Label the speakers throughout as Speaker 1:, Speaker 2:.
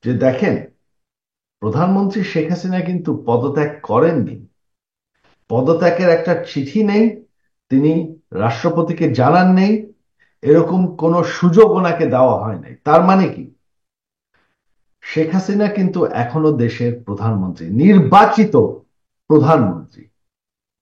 Speaker 1: যে দেখেন, প্রধানমন্ত্রী শেখ হাসিনা কিন্তু পদত্যাগ করেননি। পদত্যাগের একটা চিঠি নেই, তিনি রাষ্ট্রপতিকে জানান নেই, এরকম কোনো সুযোগ ওনাকে দেওয়া হয় নাই। তার মানে কি, শেখ হাসিনা কিন্তু এখনো দেশের প্রধানমন্ত্রী, নির্বাচিত প্রধানমন্ত্রী।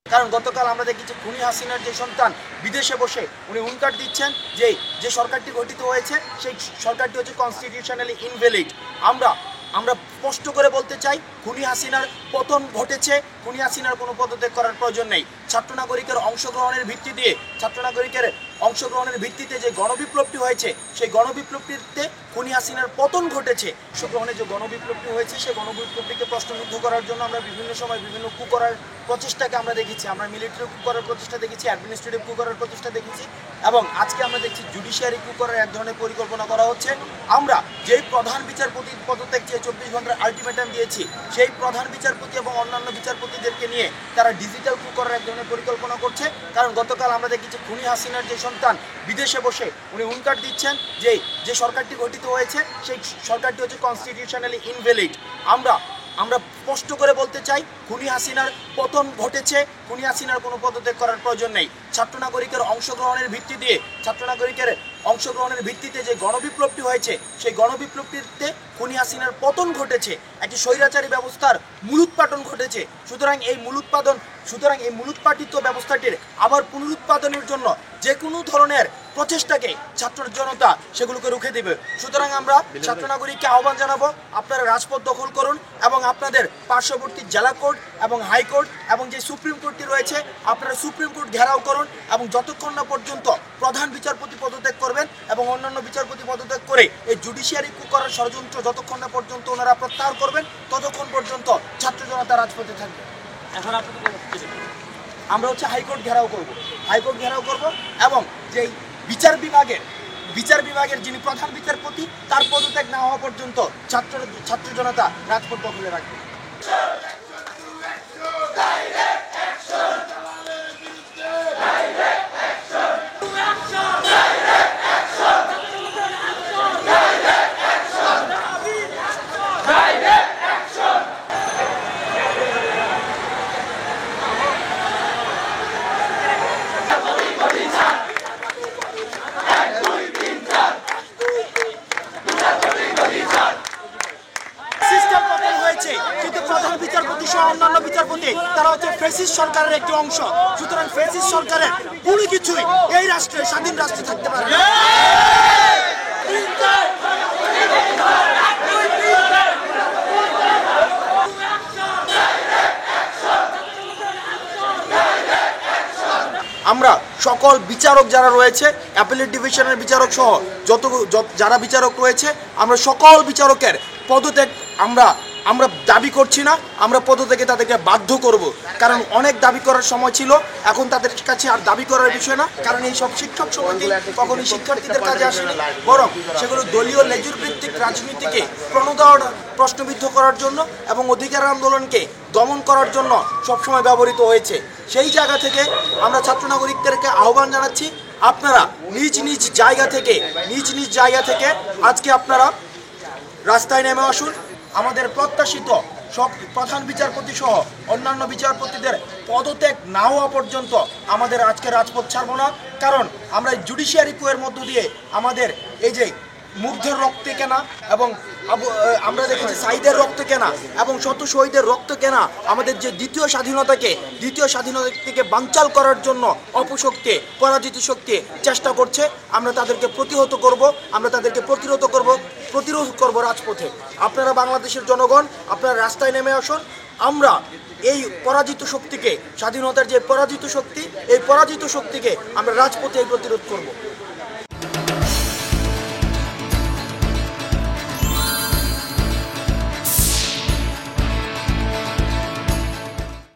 Speaker 2: কারণ গতকাল আমরা দেখেছি খুনি হাসিনার যে সন্তান বিদেশে বসে উনি হুঙ্কার দিচ্ছেন যে যে সরকারটি গঠিত হয়েছে সেই সরকারটি হচ্ছে কনস্টিটিউশনালি ইনভ্যালিড। আমরা আমরা স্পষ্ট করে বলতে চাই, খুনি হাসিনার পতন ঘটেছে। খুনি হাসিনার কোনো পদত্যাগ করার প্রয়োজন নেই। ছাত্র নাগরিকের অংশগ্রহণের ভিত্তি দিয়ে, ছাত্র নাগরিকের অংশগ্রহণের ভিত্তিতে যে গণবিপ্লবটি হয়েছে, সেই গণবিপ্লবটিতে খুনি হাসিনার পতন ঘটেছে। অংশগ্রহণে যে গণবিপ্লবটি হয়েছে সেই গণবিপ্লবটিকে প্রশ্নবিদ্ধ করার জন্য আমরা বিভিন্ন সময় বিভিন্ন কু করার প্রচেষ্টাকে আমরা দেখেছি। আমরা মিলিটারি কু করার প্রচেষ্টা দেখেছি, অ্যাডমিনিস্ট্রেটিভ কু করার প্রচেষ্টা দেখেছি, এবং আজকে আমরা দেখছি জুডিশিয়ারি কু করার এক ধরনের পরিকল্পনা করা হচ্ছে। আমরা যেই প্রধান বিচারপতি পদত্যাগ চেয়ে 24 ঘন্টার আলটিমেটাম দিয়েছি, সেই প্রধান বিচারপতি এবং অন্যান্য বিচারপতিদেরকে নিয়ে তারা ডিজিটাল কু করার এক ধরনের পরিকল্পনা করছে। কারণ গতকাল আমরা দেখেছি খুনি হাসিনার যে সন্তান বিদেশে বসে উনি হুঙ্কার দিচ্ছেন যে যে সরকারটি গঠিত হয়েছে সেই সরকারটি হচ্ছে কনস্টিটিউশনালি ইনভ্যালিড। আমরা আমরা স্পষ্ট করে বলতে চাই, খুনি হাসিনার পতন ঘটেছে। খুনি হাসিনার কোনো পদত্যাগ করার প্রয়োজন নেই। ছাত্র নাগরিকের অংশগ্রহণের ভিত্তি দিয়ে, ছাত্র নাগরিকের অংশগ্রহণের ভিত্তিতে যে গণবিপ্লবটি হয়েছে সেই গণবিপ্লবটিতে খুনি হাসিনার পতন ঘটেছে, একটি স্বৈরাচারী ব্যবস্থার মূলোৎপাটন ঘটেছে। সুতরাং এই মূলোৎপাটিত ব্যবস্থাটির আবার পুনরুৎপাদনের জন্য যে কোনো ধরনের প্রচেষ্টাকে ছাত্র জনতা সেগুলোকে রুখে দেবে। সুতরাং আমরা ছাত্র নাগরিককে আহ্বান জানাবো, আপনারা রাজপথ দখল করুন এবং আপনাদের পার্শ্ববর্তী জেলা কোর্ট এবং হাইকোর্ট এবং যে সুপ্রিম কোর্টটি রয়েছে আপনারা সুপ্রিম কোর্ট ঘেরাও করুন, এবং যতক্ষণ না পর্যন্ত প্রধান বিচারপতি পদত্যাগ করবেন এবং অন্যান্য বিচারপতি পদত্যাগ করে এই জুডিশিয়ারি কু করার ষড়যন্ত্র যতক্ষণ না পর্যন্ত ওনারা প্রত্যাহার করবেন, ততক্ষণ পর্যন্ত ছাত্র জনতা রাজপথে থাকবে। এখন আমরা হাইকোর্ট ঘেরাও করব এবং যেই বিচার বিভাগের যিনি প্রধান বিচারপতি তার পদত্যাগ না হওয়া পর্যন্ত ছাত্র জনতা রাজপথ দখলে রাখবে। কিন্তু প্রধান বিচারপতি সহ অন্যান্য বিচারপতি তারা হচ্ছে ফ্যাসিস্ট সরকারের একটি অংশ। সুতরাং ফ্যাসিস্ট সরকারের কোনো কিছুই এই রাষ্ট্রে, স্বাধীন রাষ্ট্রে থাকতে পারে না। আমরা সকল বিচারক যারা রয়েছে, অ্যাপিলেট ডিভিশনের বিচারক সহ যারা বিচারক রয়েছে, আমরা সকল বিচারকের পদত্যাগ আমরা দাবি করছি না, আমরা পদত্যাগে তাদেরকে বাধ্য করব। কারণ অনেক দাবি করার সময় ছিল, এখন তাদের কাছে আর দাবি করার বিষয় না। কারণ এই সব শিক্ষক সমিতি কখনোই শিক্ষার্থীদের কাজে আসেনি, বরং সেগুলো দলীয় লেজুর ভিত্তিক রাজনীতিকে প্রশ্নবিদ্ধ করার জন্য এবং অধিকার আন্দোলনকে দমন করার জন্য সবসময় ব্যবহৃত হয়েছে। সেই জায়গা থেকে আমরা ছাত্র নাগরিকদেরকে আহ্বান জানাচ্ছি, আপনারা নিজ নিজ জায়গা থেকে আজকে আপনারা রাস্তায় নেমে আসুন। আমাদের প্রত্যাশিত সব প্রধান বিচারপতি সহ অন্যান্য বিচারপতিদের পদত্যাগ না হওয়া পর্যন্ত আমাদের আজকে রাজপথ ছাড়ব না। কারণ আমরা জুডিশিয়ারি কুয়ের মধ্য দিয়ে আমাদের এই যে মুগ্ধের রক্তে কেনা এবং আমরা দেখেছি সাইদের রক্ত কেনা এবং শত শহীদের রক্ত কেনা আমাদের যে দ্বিতীয় স্বাধীনতাকে বানচাল করার জন্য অপশক্তি, পরাজিত শক্তি চেষ্টা করছে। আমরা তাদেরকে প্রতিরোধ করব রাজপথে। আপনারা বাংলাদেশের জনগণ, আপনারা রাস্তায় নেমে আসুন। আমরা এই পরাজিত শক্তিকে, স্বাধীনতার যে পরাজিত শক্তি, এই পরাজিত শক্তিকে আমরা রাজপথে প্রতিরোধ করব।